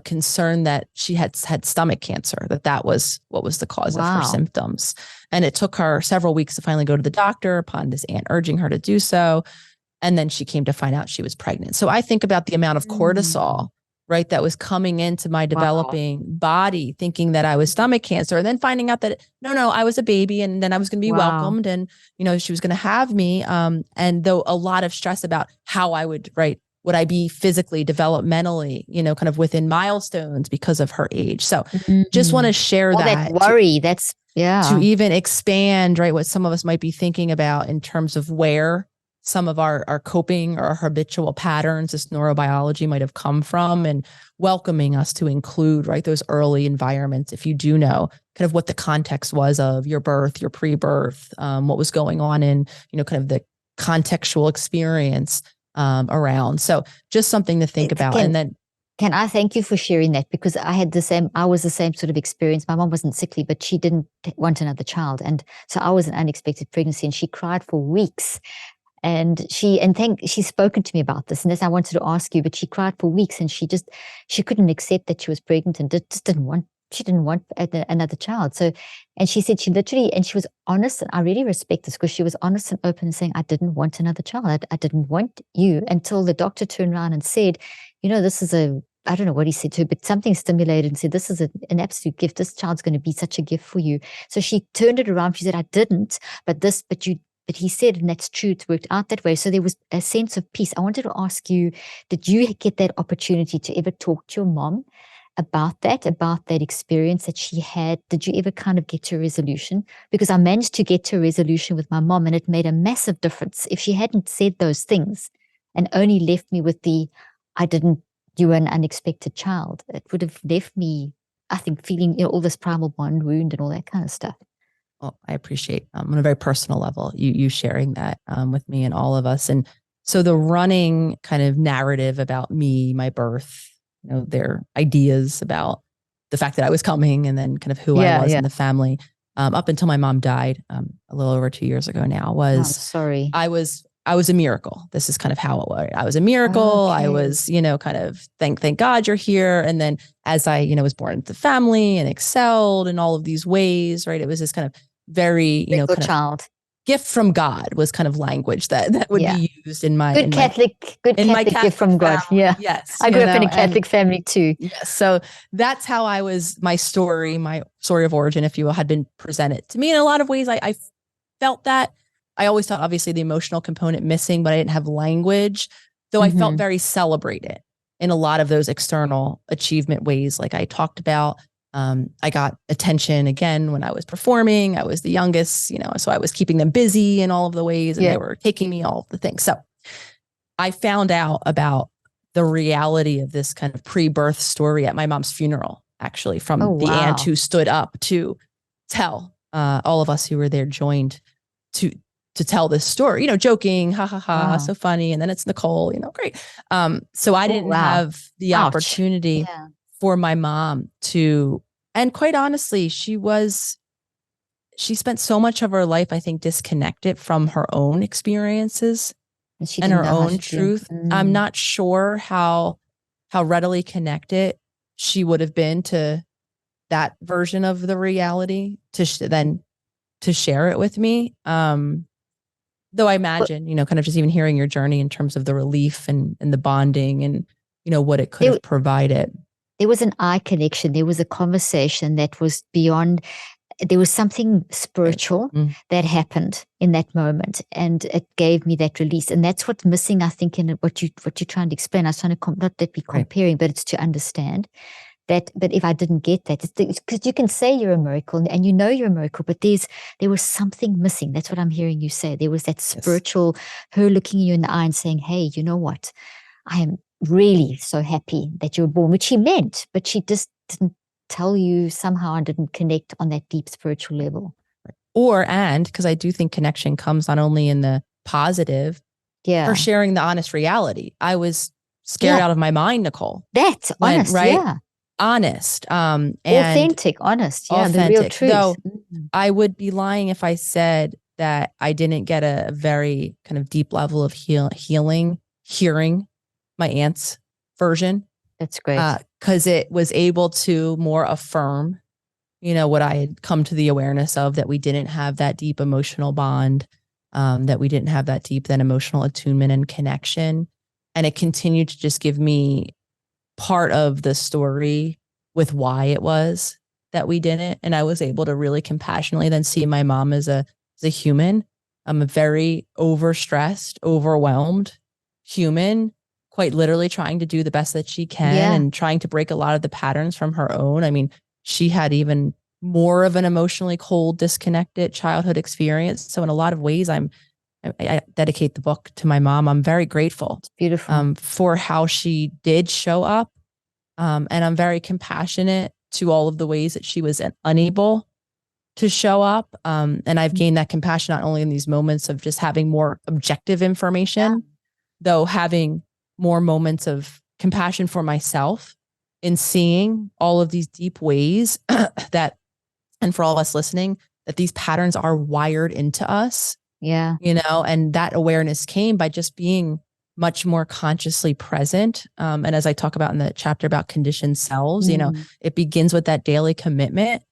concern that she had stomach cancer, that was what was the cause of her symptoms. And it took her several weeks to finally go to the doctor upon this aunt urging her to do so. And then she came to find out she was pregnant. So I think about the amount of cortisol, right, that was coming into my developing body, thinking that I was stomach cancer, and then finding out that no, I was a baby, and then I was going to be welcomed, and she was going to have me. And though a lot of stress about how I would, right, would I be physically, developmentally, kind of within milestones because of her age. So just want to share that worry. To even expand, right, what some of us might be thinking about in terms of where some of our coping or our habitual patterns, this neurobiology might have come from, and welcoming us to include, right, those early environments. If you do know kind of what the context was of your birth, your pre-birth, what was going on in, kind of the contextual experience around. So just something to think about. And then, can I thank you for sharing that? Because I was the same sort of experience. My mom wasn't sickly, but she didn't want another child. And so I was an unexpected pregnancy, and she cried for weeks. And she's spoken to me about this, and this I wanted to ask you, but she cried for weeks, and she couldn't accept that she was pregnant, and just didn't want another child. So, and she said she was honest, and I really respect this, because she was honest and open and saying, I didn't want another child. I didn't want you, until the doctor turned around and said, this is I don't know what he said to her, but something stimulated and said, this is an absolute gift. This child's going to be such a gift for you. So she turned it around. She said, I didn't, but he said, and that's true, it worked out that way. So there was a sense of peace. I wanted to ask you, did you get that opportunity to ever talk to your mom about that experience that she had? Did you ever kind of get to a resolution? Because I managed to get to a resolution with my mom, and it made a massive difference. If she hadn't said those things and only left me with you were an unexpected child, it would have left me, I think, feeling all this primal bond wound and all that kind of stuff. Well, I appreciate on a very personal level, you sharing that with me and all of us. And so the running kind of narrative about me, my birth, their ideas about the fact that I was coming, and then kind of who I was in the family, up until my mom died a little over 2 years ago now, was, I'm sorry. I was a miracle. This is kind of how it was. I was a miracle. Okay. I was, kind of thank God you're here. And then as I, was born into the family and excelled in all of these ways, right? It was this kind of very, kind child. Of gift from God was kind of language that would be used in my good Catholic gift from God. Family. Yeah. Yes. I grew up in a Catholic family too. Yes. So that's how my story of origin, if you will, had been presented to me. In a lot of ways, I felt that. I always thought, obviously, the emotional component missing, but I didn't have language, though I felt very celebrated in a lot of those external achievement ways, like I talked about. I got attention again when I was performing. I was the youngest, so I was keeping them busy in all of the ways, and they were taking me all of the things. So I found out about the reality of this kind of pre-birth story at my mom's funeral, actually, from the aunt who stood up to tell all of us who were there, joined to tell this story, joking, ha ha ha, so funny. And then it's Nicole, great. So I didn't have the opportunity for my mom to, and quite honestly, she spent so much of her life, I think, disconnected from her own experiences and her own truth. I'm not sure how readily connected she would have been to that version of the reality then to share it with me. Though I imagine, kind of just even hearing your journey in terms of the relief and the bonding and, what it could have provided. There was an eye connection. There was a conversation that was beyond. There was something spiritual that happened in that moment, and it gave me that release. And that's what's missing, I think, in what you're trying to explain. I was trying to not that we're comparing, but it's to understand that. But if I didn't get that, it's because you can say you're a miracle, and you're a miracle, but there was something missing. That's what I'm hearing you say. There was that spiritual, her looking you in the eye and saying, "Hey, you know what? I am really so happy that you were born," which she meant, but she just didn't tell you somehow I didn't connect on that deep spiritual level. Because I do think connection comes not only in the positive, Yeah. for sharing the honest reality. I was scared out of my mind, Nicole. That's honest. Right? Yeah. Honest. And authentic, honest. Yeah. The real truth. Though I would be lying if I said that I didn't get a very kind of deep level of healing, hearing my aunt's version. That's great. Because it was able to more affirm, what I had come to the awareness of, that we didn't have that deep emotional bond, that we didn't have that deep then emotional attunement and connection. And it continued to just give me part of the story with why it was that we didn't. And I was able to really compassionately then see my mom as a human. I'm a very overstressed, overwhelmed human, quite literally trying to do the best that she can and trying to break a lot of the patterns from her own. I mean, she had even more of an emotionally cold, disconnected childhood experience. So in a lot of ways, I dedicate the book to my mom. I'm very grateful. It's beautiful. For how she did show up. And I'm very compassionate to all of the ways that she was unable to show up. And I've gained that compassion not only in these moments of just having more objective information, though having more moments of compassion for myself in seeing all of these deep ways that, and for all of us listening, that these patterns are wired into us. Yeah. And that awareness came by just being much more consciously present. And as I talk about in the chapter about conditioned selves, it begins with that daily commitment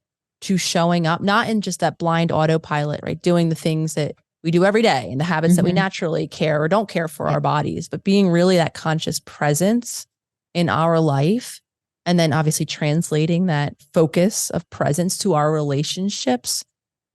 to showing up, not in just that blind autopilot, right? Doing the things that we do every day and the habits that we naturally care or don't care for our bodies, but being really that conscious presence in our life. And then obviously translating that focus of presence to our relationships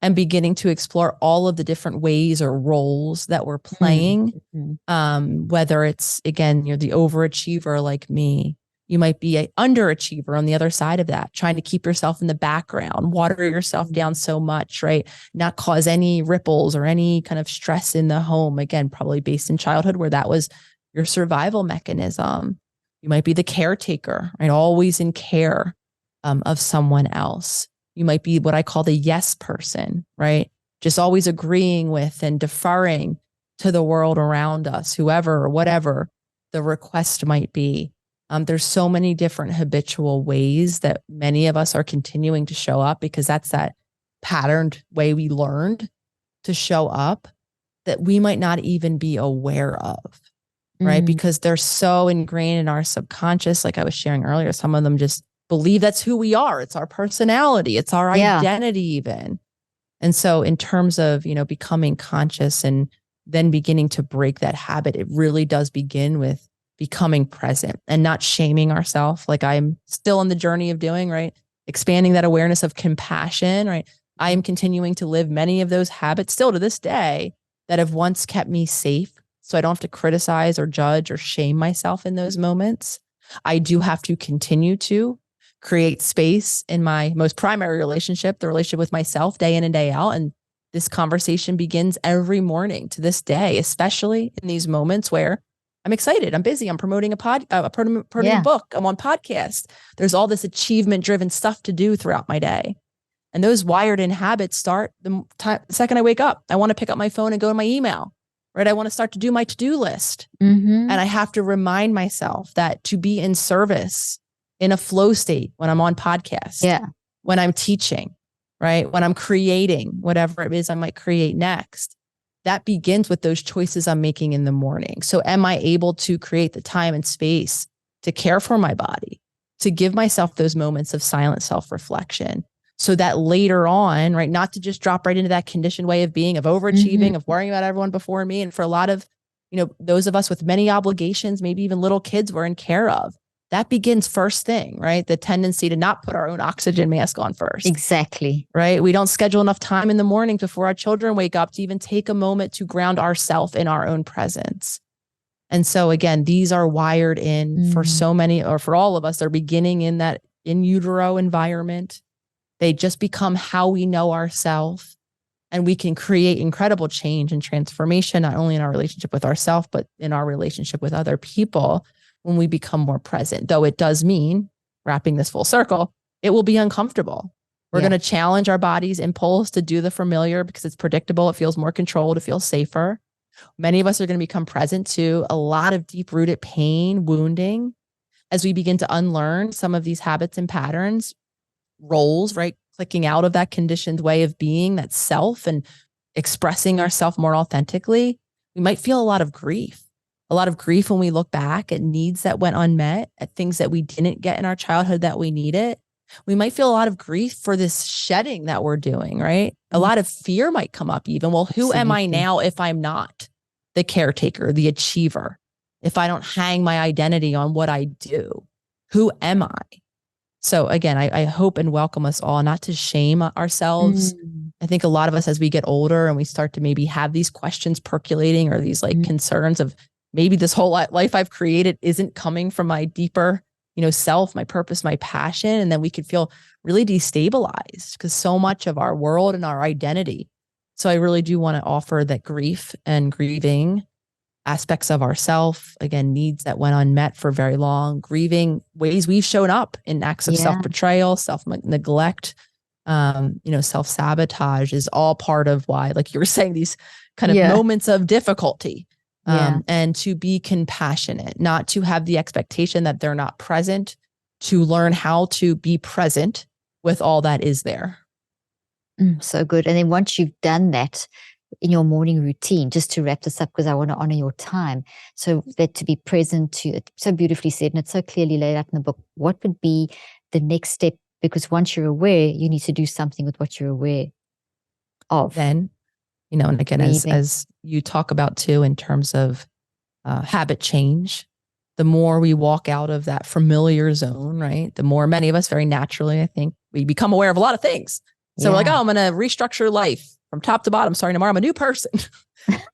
and beginning to explore all of the different ways or roles that we're playing. Whether it's, again, you're the overachiever like me, you might be an underachiever on the other side of that, trying to keep yourself in the background, water yourself down so much, right? Not cause any ripples or any kind of stress in the home. Again, probably based in childhood where that was your survival mechanism. You might be the caretaker, right? Always in care of someone else. You might be what I call the yes person, right? Just always agreeing with and deferring to the world around us, whoever or whatever the request might be. There's so many different habitual ways that many of us are continuing to show up because that's that patterned way we learned to show up that we might not even be aware of, right? Because they're so ingrained in our subconscious. Like I was sharing earlier, some of them just believe that's who we are. It's our personality. It's our identity even. And so in terms of, becoming conscious and then beginning to break that habit, it really does begin with becoming present and not shaming ourselves. Like I'm still on the journey of doing, right? Expanding that awareness of compassion, right? I am continuing to live many of those habits still to this day that have once kept me safe. So I don't have to criticize or judge or shame myself in those moments. I do have to continue to create space in my most primary relationship, the relationship with myself, day in and day out. And this conversation begins every morning to this day, especially in these moments where I'm excited, I'm busy, I'm promoting a book, I'm on podcast. There's all this achievement driven stuff to do throughout my day. And those wired in habits start the second I wake up. I want to pick up my phone and go to my email, right? I want to start to do my to-do list. And I have to remind myself that to be in service in a flow state when I'm on podcast, when I'm teaching, right? When I'm creating whatever it is I might create next, that begins with those choices I'm making in the morning. So am I able to create the time and space to care for my body, to give myself those moments of silent self-reflection so that later on, right, not to just drop right into that conditioned way of being, of overachieving, of worrying about everyone before me. And for a lot of, those of us with many obligations, maybe even little kids we're in care of, that begins first thing, right? The tendency to not put our own oxygen mask on first. Exactly. Right? We don't schedule enough time in the morning before our children wake up to even take a moment to ground ourselves in our own presence. And so again, these are wired in for so many, or for all of us, they're beginning in that in utero environment. They just become how we know ourselves. And we can create incredible change and transformation, not only in our relationship with ourselves, but in our relationship with other people when we become more present. Though it does mean, wrapping this full circle, it will be uncomfortable. We're Yeah. going to challenge our body's impulse to do the familiar because it's predictable. It feels more controlled. It feels safer. Many of us are going to become present to a lot of deep rooted pain, wounding, as we begin to unlearn some of these habits and patterns, roles, right? Clicking out of that conditioned way of being, that self, and expressing ourselves more authentically. We might feel a lot of grief when we look back at needs that went unmet, at things that we didn't get in our childhood that we needed. We might feel a lot of grief for this shedding that we're doing, right? A lot of fear might come up even. Well, who am I now if I'm not the caretaker, the achiever? If I don't hang my identity on what I do, who am I? So again, I hope and welcome us all not to shame ourselves. I think a lot of us, as we get older and we start to maybe have these questions percolating or these like concerns of maybe this whole life I've created isn't coming from my deeper, self, my purpose, my passion. And then we could feel really destabilized because so much of our world and our identity. So I really do want to offer that grief and grieving aspects of ourself, again, needs that went unmet for very long, grieving ways we've shown up in acts of self-betrayal, self-neglect, self-sabotage is all part of why, like you were saying, these kind of moments of difficulty. And to be compassionate, not to have the expectation that they're not present, to learn how to be present with all that is there. So good. And then once you've done that in your morning routine, just to wrap this up, because I want to honor your time. So that to be present to it, so beautifully said, and it's so clearly laid out in the book, what would be the next step? Because once you're aware, you need to do something with what you're aware of. Then, and again, as you talk about too, in terms of habit change, the more we walk out of that familiar zone, right? The more many of us very naturally, I think, we become aware of a lot of things. So we're like, oh, I'm going to restructure life from top to bottom. Starting tomorrow, I'm a new person.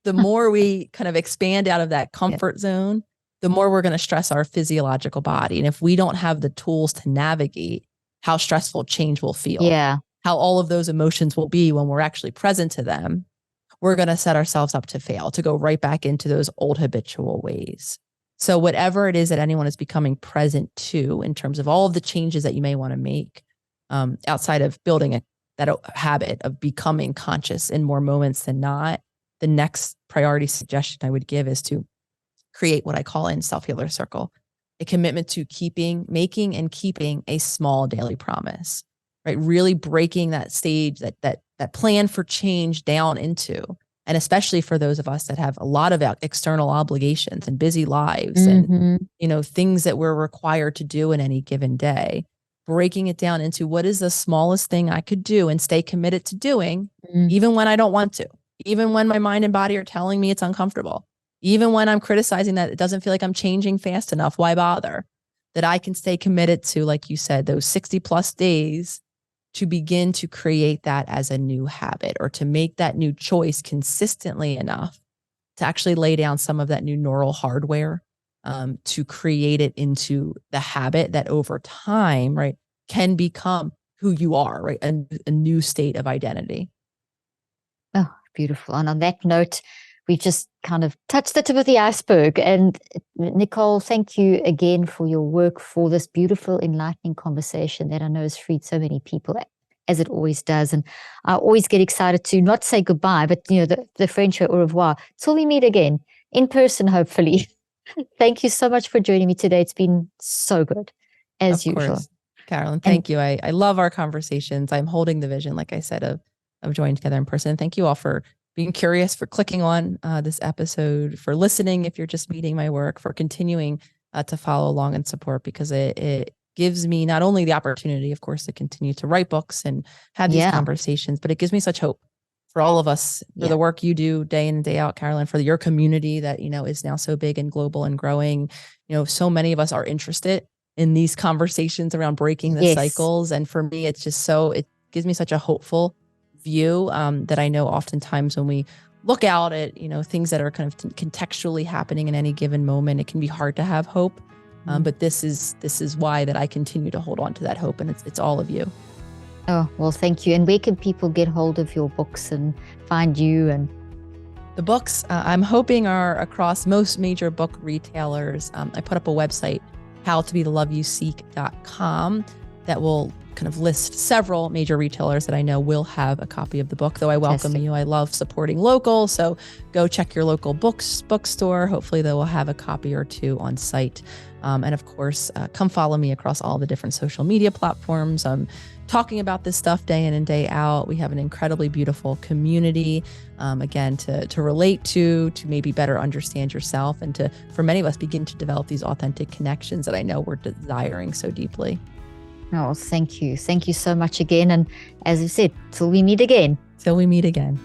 The more we kind of expand out of that comfort zone, the more we're going to stress our physiological body. And if we don't have the tools to navigate how stressful change will feel, how all of those emotions will be when we're actually present to them, we're going to set ourselves up to fail, to go right back into those old habitual ways. So whatever it is that anyone is becoming present to in terms of all of the changes that you may want to make, outside of building that habit of becoming conscious in more moments than not, the next priority suggestion I would give is to create what I call in self-healer circle, a commitment to making and keeping a small daily promise, right? Really breaking that stage, that plan for change down into, and especially for those of us that have a lot of external obligations and busy lives and, things that we're required to do in any given day, breaking it down into what is the smallest thing I could do and stay committed to doing, even when I don't want to, even when my mind and body are telling me it's uncomfortable, even when I'm criticizing that it doesn't feel like I'm changing fast enough, why bother? That I can stay committed to, like you said, those 60 plus days to begin to create that as a new habit, or to make that new choice consistently enough to actually lay down some of that new neural hardware, to create it into the habit that over time, right, can become who you are, right? A new state of identity. Oh, beautiful. And on that note, we've just kind of touched the tip of the iceberg. And Nicole, thank you again for your work, for this beautiful, enlightening conversation that I know has freed so many people, as it always does. And I always get excited to not say goodbye, but the French au revoir, till we meet again in person, hopefully. Thank you so much for joining me today. It's been so good, as usual. Course. Carolyn, thank you. I love our conversations. I'm holding the vision, like I said, of joining together in person. Thank you all for being curious, for clicking on this episode, for listening if you're just meeting my work, for continuing to follow along and support, because it gives me not only the opportunity, of course, to continue to write books and have these conversations, but it gives me such hope for all of us, for the work you do day in and day out, Carolyn, for your community that, is now so big and global and growing. So many of us are interested in these conversations around breaking the cycles. And for me, it's just it gives me such a hopeful view, that I know oftentimes when we look out at, things that are kind of contextually happening in any given moment, it can be hard to have hope. But this is why that I continue to hold on to that hope. And it's all of you. Oh, well, thank you. And where can people get hold of your books and find you? And the books, I'm hoping, are across most major book retailers. I put up a website, howtobetheloveyouseek.com. that will kind of list several major retailers that I know will have a copy of the book, though I welcome Fantastic. you. I love supporting local. So go check your local bookstore. Hopefully they will have a copy or two on site. And of course, come follow me across all the different social media platforms. I'm talking about this stuff day in and day out. We have an incredibly beautiful community, again, to relate to maybe better understand yourself, and to, for many of us, begin to develop these authentic connections that I know we're desiring so deeply. Oh, thank you. Thank you so much again. And as you said, till we meet again. Till we meet again.